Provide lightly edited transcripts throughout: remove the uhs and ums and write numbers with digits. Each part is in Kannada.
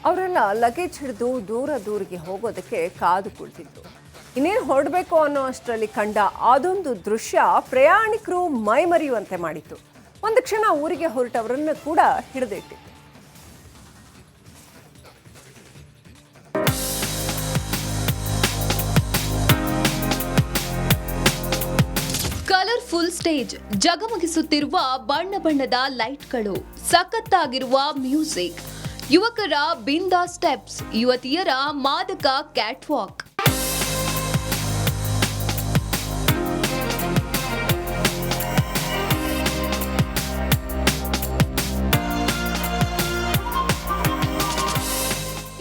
ಅವರೆಲ್ಲ ಲಗೇಜ್ ಹಿಡಿದು ದೂರಗೆ ಹೋಗೋದಕ್ಕೆ ಕಾದು ಕುಳಿತಿದ್ರು. ಇನ್ನೇನು ಹೊರಡಬೇಕು ಅನ್ನೋ ಅಷ್ಟರಲ್ಲಿ ಕಂಡ ಅದೊಂದು ದೃಶ್ಯ ಪ್ರಯಾಣಿಕರು ಮೈಮರೆಯುವಂತೆ ಮಾಡಿತ್ತು. ಒಂದು ಕ್ಷಣ ಊರಿಗೆ ಹೊರಟವರನ್ನು ಕೂಡ ಹಿಡಿದಿಟ್ಟಿತ್ತು. ಕಲರ್ಫುಲ್ ಸ್ಟೇಜ್, ಜಗಮಗಿಸುತ್ತಿರುವ ಬಣ್ಣ ಬಣ್ಣದ ಲೈಟ್ಗಳು, ಸಖತ್ತಾಗಿರುವ ಮ್ಯೂಸಿಕ್, ಯುವಕರ ಬಿಂದಾ ಸ್ಟೆಪ್ಸ್, ಯುವತಿಯರ ಮಾದಕ ಕ್ಯಾಟ್ ವಾಕ್.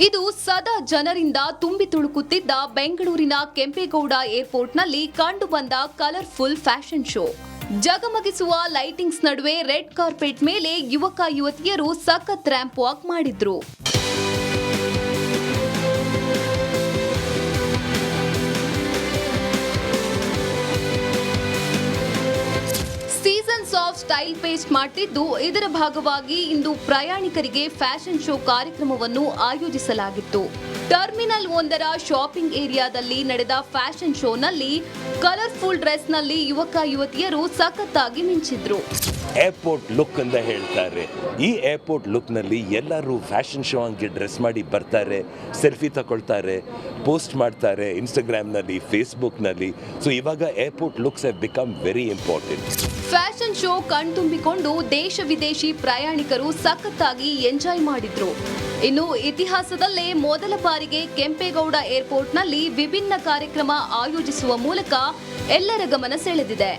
ಇದು ಸದಾ ಜನರಿಂದ ತುಂಬಿ ತುಳುಕುತ್ತಿದ್ದ ಬೆಂಗಳೂರಿನ ಕೆಂಪೇಗೌಡ ಏರ್ಪೋರ್ಟ್ನಲ್ಲಿ ಕಂಡುಬಂದ ಕಲರ್ಫುಲ್ ಫ್ಯಾಷನ್ ಶೋ. ಜಗಮಗಿಸುವ ಲೈಟಿಂಗ್ಸ್ ನಡುವೆ ರೆಡ್ ಕಾರ್ಪೆಟ್ ಮೇಲೆ ಯುವಕ ಯುವತಿಯರು ಸಖತ್ ರ್ಯಾಂಪ್ ವಾಕ್ ಮಾಡಿದ್ರು. ಸೀಸನ್ಸ್ ಆಫ್ ಸ್ಟೈಲ್ ಪೇಸ್ಟ್ ಮಾಡ್ತಿದ್ದು, ಇದರ ಭಾಗವಾಗಿ ಇಂದು ಪ್ರಯಾಣಿಕರಿಗೆ ಫ್ಯಾಷನ್ ಶೋ ಕಾರ್ಯಕ್ರಮವನ್ನು ಆಯೋಜಿಸಲಾಗಿತ್ತು. ಟರ್ಮಿನಲ್ 1ರ ಶಾಪಿಂಗ್ ಏರಿಯಾದಲ್ಲಿ ನಡೆದ ಫ್ಯಾಷನ್ ಶೋನಲ್ಲಿ ಕಲರ್ಫುಲ್ ಡ್ರೆಸ್ನಲ್ಲಿ ಯುವಕ ಯುವತಿಯರು ಸಖತ್ತಾಗಿ ಮಿಂಚಿದ್ರು. ಏರ್ಪೋರ್ಟ್ ಲುಕ್ ಅಂತ ಹೇಳ್ತಾರೆ. ಈ ಏರ್ಪೋರ್ಟ್ ಲುಕ್ನಲ್ಲಿ ಎಲ್ಲರೂ ಫ್ಯಾಷನ್ ಶೋ ಹಂಗೆ ಡ್ರೆಸ್ ಮಾಡಿ ಬರ್ತಾರೆ, ಸೆಲ್ಫಿ ತಗೊಳ್ತಾರೆ, ಪೋಸ್ಟ್ ಮಾಡ್ತಾರೆ ಇನ್ಸ್ಟಾಗ್ರಾಮ್ನಲ್ಲಿ, ಫೇಸ್ಬುಕ್ನಲ್ಲಿ. ಸೊ ಇವಾಗ airport looks have become very important. Fashion show ಕಣ್ತುಂಬಿಕೊಂಡು ದೇಶ ವಿದೇಶಿ ಪ್ರಯಾಣಿಕರು ಸಖತ್ತಾಗಿ ಎಂಜಾಯ್ ಮಾಡಿದ್ರು. ಇನ್ನು ಇತಿಹಾಸದಲ್ಲೇ ಮೊದಲ ಬಾರಿಗೆ ಕೆಂಪೇಗೌಡ ಏರ್ಪೋರ್ಟ್ನಲ್ಲಿ ವಿಭಿನ್ನ ಕಾರ್ಯಕ್ರಮ ಆಯೋಜಿಸುವ ಮೂಲಕ ಎಲ್ಲರ ಗಮನ ಸೆಳೆದಿದೆ.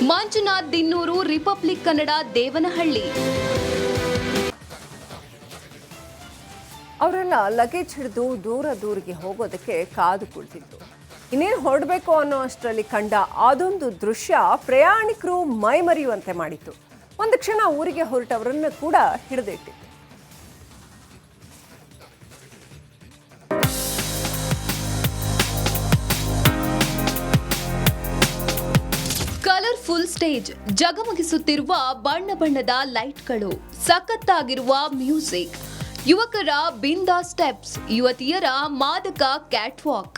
ಮಂಜುನಾಥ್ ದಿನ್ನೂರು, ರಿಪಬ್ಲಿಕ್ ಕನ್ನಡ, ದೇವನಹಳ್ಳಿ. ಅವರೆಲ್ಲ ಲಗೇಜ್ ಹಿಡಿದು ದೂರಗೆ ಹೋಗೋದಕ್ಕೆ ಕಾದು ಕುಳಿತಿದ್ರು. ಇನ್ನೇನು ಹೊರಡಬೇಕು ಅನ್ನೋ ಅಷ್ಟರಲ್ಲಿ ಕಂಡ ಅದೊಂದು ದೃಶ್ಯ ಪ್ರಯಾಣಿಕರು ಮೈಮರೆಯುವಂತೆ ಮಾಡಿತ್ತು. ಒಂದು ಕ್ಷಣ ಊರಿಗೆ ಹೊರಟವರನ್ನು ಕೂಡ ಹಿಡಿದಿಟ್ಟಿತ್ತು. ಕಲರ್ಫುಲ್ ಸ್ಟೇಜ್, ಜಗಮಗಿಸುತ್ತಿರುವ ಬಣ್ಣ ಬಣ್ಣದ ಲೈಟ್ಗಳು, ಸಖತ್ತಾಗಿರುವ ಮ್ಯೂಸಿಕ್, ಯುವಕರ ಬಿಂದಾ ಸ್ಟೆಪ್ಸ್, ಯುವತಿಯರ ಮಾದಕ ಕ್ಯಾಟ್ ವಾಕ್.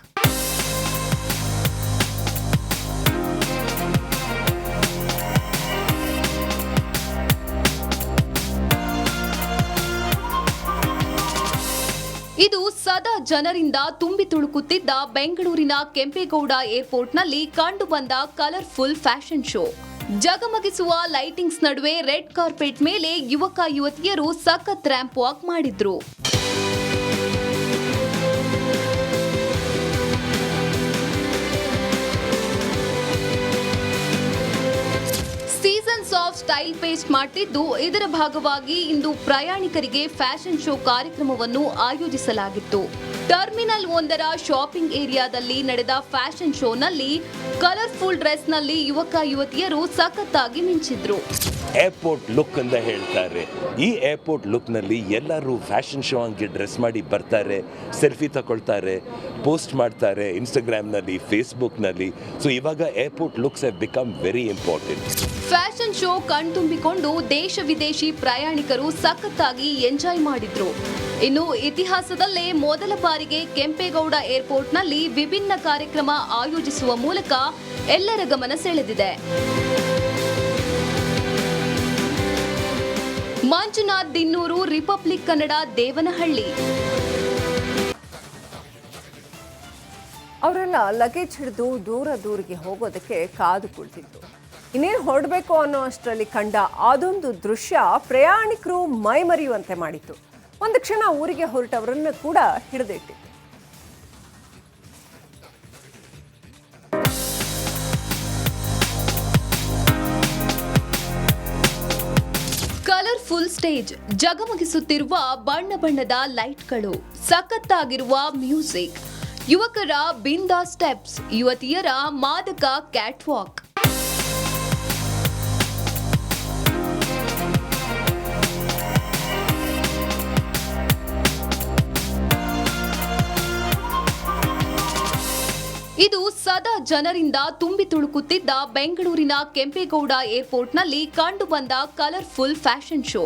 ಇದು ಸದಾ ಜನರಿಂದ ತುಂಬಿ ತುಳುಕುತ್ತಿದ್ದ ಬೆಂಗಳೂರಿನ ಕೆಂಪೇಗೌಡ ಏರ್ಪೋರ್ಟ್ನಲ್ಲಿ ಕಂಡುಬಂದ ಕಲರ್ಫುಲ್ ಫ್ಯಾಷನ್ ಶೋ. ಜಗಮಗಿಸುವ ಲೈಟಿಂಗ್ಸ್ ನಡುವೆ ರೆಡ್ ಕಾರ್ಪೆಟ್ ಮೇಲೆ ಯುವಕ ಯುವತಿಯರು ಸಖತ್ ರ್ಯಾಂಪ್ ವಾಕ್ ಮಾಡಿದ್ರು. ಸೀಸನ್ಸ್ ಆಫ್ ಸ್ಟೈಲ್ ಪೇಸ್ಟ್ ಮಾಡ್ತಿದ್ದು, ಇದರ ಭಾಗವಾಗಿ ಇಂದು ಪ್ರಯಾಣಿಕರಿಗೆ ಫ್ಯಾಷನ್ ಶೋ ಕಾರ್ಯಕ್ರಮವನ್ನು ಆಯೋಜಿಸಲಾಗಿತ್ತು. ಟರ್ಮಿನಲ್ 1ರ ಶಾಪಿಂಗ್ ಏರಿಯಾದಲ್ಲಿ ನಡೆದ ಫ್ಯಾಷನ್ ಶೋನಲ್ಲಿ ಕಲರ್ಫುಲ್ ಡ್ರೆಸ್ನಲ್ಲಿ ಯುವಕ ಯುವತಿಯರು ಸಖತ್ತಾಗಿ ಮಿಂಚಿದ್ರು. ಏರ್ಪೋರ್ಟ್ ಲುಕ್ ಅಂತ ಹೇಳ್ತಾರೆ. ಈ ಏರ್ಪೋರ್ಟ್ ಲುಕ್ನಲ್ಲಿ ಎಲ್ಲರೂ ಫ್ಯಾಷನ್ ಶೋ ಹಂಗೆ ಡ್ರೆಸ್ ಮಾಡಿ ಬರ್ತಾರೆ, ಸೆಲ್ಫಿ ತಗೊಳ್ತಾರೆ, ಪೋಸ್ಟ್ ಮಾಡ್ತಾರೆ ಇನ್ಸ್ಟಾಗ್ರಾಮ್ನಲ್ಲಿ, ಫೇಸ್ಬುಕ್ನಲ್ಲಿ. ಸೊ ಇವಾಗ airport looks have become very important. Fashion show ಕಣ್ತುಂಬಿಕೊಂಡು ದೇಶ ವಿದೇಶಿ ಪ್ರಯಾಣಿಕರು ಸಖತ್ತಾಗಿ ಎಂಜಾಯ್ ಮಾಡಿದ್ರು. ಇನ್ನು ಇತಿಹಾಸದಲ್ಲೇ ಮೊದಲ ಬಾರಿಗೆ ಕೆಂಪೇಗೌಡ ಏರ್ಪೋರ್ಟ್ನಲ್ಲಿ ವಿಭಿನ್ನ ಕಾರ್ಯಕ್ರಮ ಆಯೋಜಿಸುವ ಮೂಲಕ ಎಲ್ಲರ ಗಮನ ಸೆಳೆದಿದೆ. ಮಂಜುನಾಥ್ ದಿನ್ನೂರು, ರಿಪಬ್ಲಿಕ್ ಕನ್ನಡ, ದೇವನಹಳ್ಳಿ. ಅವರೆಲ್ಲ ಲಗೇಜ್ ಹಿಡಿದು ದೂರಗೆ ಹೋಗೋದಕ್ಕೆ ಕಾದು ಕುಳಿತಿದ್ರು. ಇನ್ನೇನು ಹೊರಡಬೇಕು ಅನ್ನೋ ಅಷ್ಟರಲ್ಲಿ ಕಂಡ ಅದೊಂದು ದೃಶ್ಯ ಪ್ರಯಾಣಿಕರು ಮೈಮರೆಯುವಂತೆ ಮಾಡಿತ್ತು. ಒಂದು ಕ್ಷಣ ಊರಿಗೆ ಹೊರಟವರನ್ನು ಕೂಡ ಹಿಡಿದಿಟ್ಟಿತ್ತು. ಕಲರ್ಫುಲ್ ಸ್ಟೇಜ್, ಜಗಮಗಿಸುತ್ತಿರುವ ಬಣ್ಣ ಬಣ್ಣದ ಲೈಟ್ಗಳು, ಸಖತ್ತಾಗಿರುವ ಮ್ಯೂಸಿಕ್, ಯುವಕರ ಬಿಂದಾ ಸ್ಟೆಪ್ಸ್, ಯುವತಿಯರ ಮಾದಕ ಕ್ಯಾಟ್ ವಾಕ್. ಇದು ಸದಾ ಜನರಿಂದ ತುಂಬಿ ತುಳುಕುತ್ತಿದ್ದ ಬೆಂಗಳೂರಿನ ಕೆಂಪೇಗೌಡ ಏರ್ಪೋರ್ಟ್ನಲ್ಲಿ ಕಂಡುಬಂದ ಕಲರ್ಫುಲ್ ಫ್ಯಾಷನ್ ಶೋ.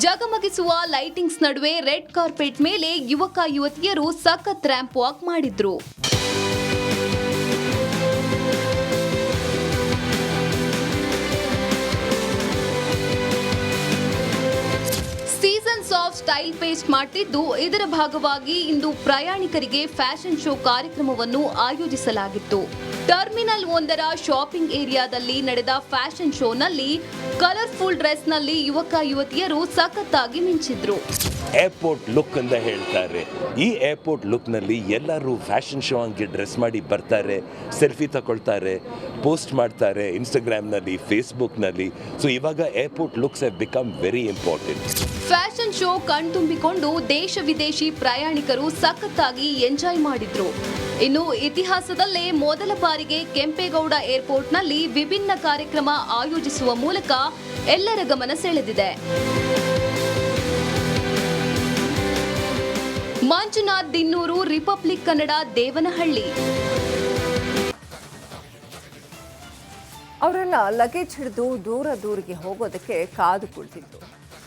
ಜಗಮಗಿಸುವ ಲೈಟಿಂಗ್ಸ್ ನಡುವೆ ರೆಡ್ ಕಾರ್ಪೆಟ್ ಮೇಲೆ ಯುವಕ ಯುವತಿಯರು ಸಖತ್ ರ್ಯಾಂಪ್ ವಾಕ್ ಮಾಡಿದ್ರು. ಸೀಸನ್ಸ್ ಆಫ್ ಸ್ಟೈಲ್ ಪೇಸ್ಟ್ ಮಾಡ್ತಿದ್ದು, ಇದರ ಭಾಗವಾಗಿ ಇಂದು ಪ್ರಯಾಣಿಕರಿಗೆ ಫ್ಯಾಷನ್ ಶೋ ಕಾರ್ಯಕ್ರಮವನ್ನು ಆಯೋಜಿಸಲಾಗಿತ್ತು. ಟರ್ಮಿನಲ್ 1ರ ಶಾಪಿಂಗ್ ಏರಿಯಾದಲ್ಲಿ ನಡೆದ ಫ್ಯಾಷನ್ ಶೋನಲ್ಲಿ ಕಲರ್ಫುಲ್ ಡ್ರೆಸ್ನಲ್ಲಿ ಯುವಕ ಯುವತಿಯರು ಸಖತ್ತಾಗಿ ಮಿಂಚಿದ್ರು. ಏರ್ಪೋರ್ಟ್ ಲುಕ್ ಅಂತ ಹೇಳ್ತಾರೆ. ಈ ಏರ್ಪೋರ್ಟ್ ಲುಕ್ನಲ್ಲಿ ಎಲ್ಲರೂ ಫ್ಯಾಷನ್ ಶೋ ಹಂಗೆ ಡ್ರೆಸ್ ಮಾಡಿ ಬರ್ತಾರೆ, ಸೆಲ್ಫಿ ತಗೊಳ್ತಾರೆ, ಪೋಸ್ಟ್ ಮಾಡ್ತಾರೆ ಇನ್ಸ್ಟಾಗ್ರಾಮ್ನಲ್ಲಿ, ಫೇಸ್ಬುಕ್ನಲ್ಲಿ. ಸೊ ಇವಾಗ airport looks have become very important. Fashion show ಕಣ್ತುಂಬಿಕೊಂಡು ದೇಶ ವಿದೇಶಿ ಪ್ರಯಾಣಿಕರು ಸಖತ್ತಾಗಿ ಎಂಜಾಯ್ ಮಾಡಿದ್ರು. ಇನ್ನು ಇತಿಹಾಸದಲ್ಲೇ ಮೊದಲ ಬಾರಿಗೆ ಕೆಂಪೇಗೌಡ ಏರ್ಪೋರ್ಟ್ನಲ್ಲಿ ವಿಭಿನ್ನ ಕಾರ್ಯಕ್ರಮ ಆಯೋಜಿಸುವ ಮೂಲಕ ಎಲ್ಲರ ಗಮನ ಸೆಳೆದಿದೆ. ಮಂಜುನಾಥ್ ದಿನ್ನೂರು, ರಿಪಬ್ಲಿಕ್ ಕನ್ನಡ, ದೇವನಹಳ್ಳಿ. ಅವರೆಲ್ಲ ಲಗೇಜ್ ಹಿಡಿದು ದೂರಿಗೆ ಹೋಗೋದಕ್ಕೆ ಕಾದು ಕುಳಿತಿದ್ರು.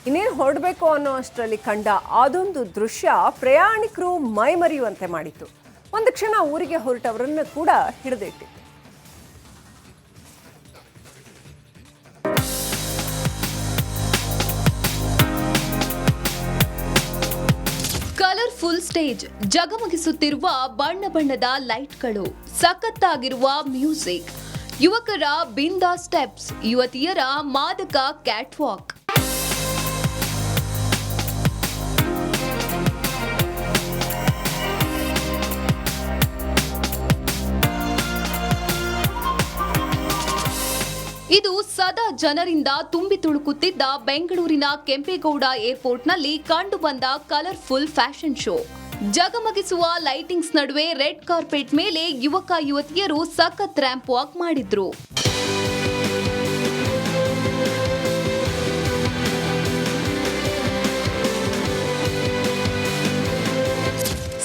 ಇನ್ನೇನು ಹೊರಡಬೇಕು ಅನ್ನೋ ಅಷ್ಟರಲ್ಲಿ ಕಂಡ ಅದೊಂದು ದೃಶ್ಯ ಪ್ರಯಾಣಿಕರು ಮೈಮರೆಯುವಂತೆ ಮಾಡಿತು. ಒಂದು ಕ್ಷಣ ಊರಿಗೆ ಹೊರಟವರನ್ನು ಕೂಡ ಹಿಡಿದಿಟ್ಟಿತ್ತು. ಕಲರ್ಫುಲ್ ಸ್ಟೇಜ್, ಜಗಮಗಿಸುತ್ತಿರುವ ಬಣ್ಣ ಬಣ್ಣದ ಲೈಟ್ಗಳು, ಸಖತ್ತಾಗಿರುವ ಮ್ಯೂಸಿಕ್, ಯುವಕರ ಬಿಂದಾ ಸ್ಟೆಪ್ಸ್, ಯುವತಿಯರ ಮಾದಕ ಕ್ಯಾಟ್ ವಾಕ್. ಇದು ಸದಾ ಜನರಿಂದ ತುಂಬಿ ತುಳುಕುತ್ತಿದ್ದ ಬೆಂಗಳೂರಿನ ಕೆಂಪೇಗೌಡ ಏರ್ಪೋರ್ಟ್ನಲ್ಲಿ ಕಂಡುಬಂದ ಕಲರ್ಫುಲ್ ಫ್ಯಾಷನ್ ಶೋ. ಜಗಮಗಿಸುವ ಲೈಟಿಂಗ್ಸ್ ನಡುವೆ ರೆಡ್ ಕಾರ್ಪೆಟ್ ಮೇಲೆ ಯುವಕ ಯುವತಿಯರು ಸಖತ್ ರ್ಯಾಂಪ್ ವಾಕ್ ಮಾಡಿದ್ರು.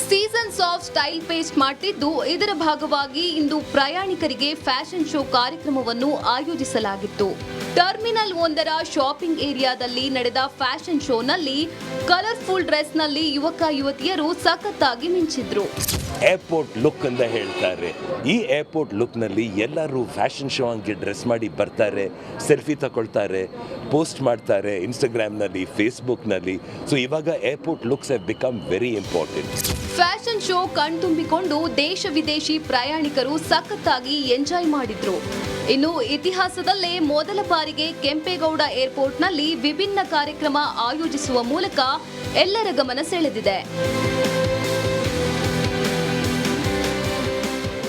ಸೀಸನ್ಸ್ ಆಫ್ ಸ್ಟೈಲ್ ಪೇಸ್ಟ್ ಮಾಡ್ತಿದ್ದು, ಇದರ ಭಾಗವಾಗಿ ಇಂದು ಪ್ರಯಾಣಿಕರಿಗೆ ಫ್ಯಾಷನ್ ಶೋ ಕಾರ್ಯಕ್ರಮವನ್ನು ಆಯೋಜಿಸಲಾಗಿತ್ತು. ಟರ್ಮಿನಲ್ 1ರ ಶಾಪಿಂಗ್ ಏರಿಯಾದಲ್ಲಿ ನಡೆದ ಫ್ಯಾಷನ್ ಶೋನಲ್ಲಿ ಕಲರ್ಫುಲ್ ಡ್ರೆಸ್ನಲ್ಲಿ ಯುವಕ ಯುವತಿಯರು ಸಖತ್ತಾಗಿ ಮಿಂಚಿದ್ರು. ಏರ್ಪೋರ್ಟ್ ಲುಕ್ ಅಂತ ಹೇಳ್ತಾರೆ. ಈ ಏರ್ಪೋರ್ಟ್ ಲುಕ್ನಲ್ಲಿ ಎಲ್ಲರೂ ಫ್ಯಾಷನ್ ಶೋ ಹಂಗೆ ಡ್ರೆಸ್ ಮಾಡಿ ಬರ್ತಾರೆ, ಸೆಲ್ಫಿ ತಗೊಳ್ತಾರೆ, ಪೋಸ್ಟ್ ಮಾಡ್ತಾರೆ ಇನ್ಸ್ಟಾಗ್ರಾಮ್ನಲ್ಲಿ, ಫೇಸ್ಬುಕ್ನಲ್ಲಿ. ಸೊ ಇವಾಗ airport looks have become very important. Fashion show ಕಣ್ತುಂಬಿಕೊಂಡು ದೇಶ ವಿದೇಶಿ ಪ್ರಯಾಣಿಕರು ಸಖತ್ತಾಗಿ ಎಂಜಾಯ್ ಮಾಡಿದ್ರು. ಇನ್ನು ಇತಿಹಾಸದಲ್ಲೇ ಮೊದಲ ಬಾರಿಗೆ ಕೆಂಪೇಗೌಡ ಏರ್ಪೋರ್ಟ್ನಲ್ಲಿ ವಿಭಿನ್ನ ಕಾರ್ಯಕ್ರಮ ಆಯೋಜಿಸುವ ಮೂಲಕ ಎಲ್ಲರ ಗಮನ ಸೆಳೆದಿದೆ.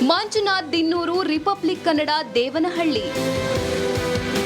ಮಂಜುನಾಥ್ ದಿನ್ನೂರು, ರಿಪಬ್ಲಿಕ್ ಕನ್ನಡ, ದೇವನಹಳ್ಳಿ.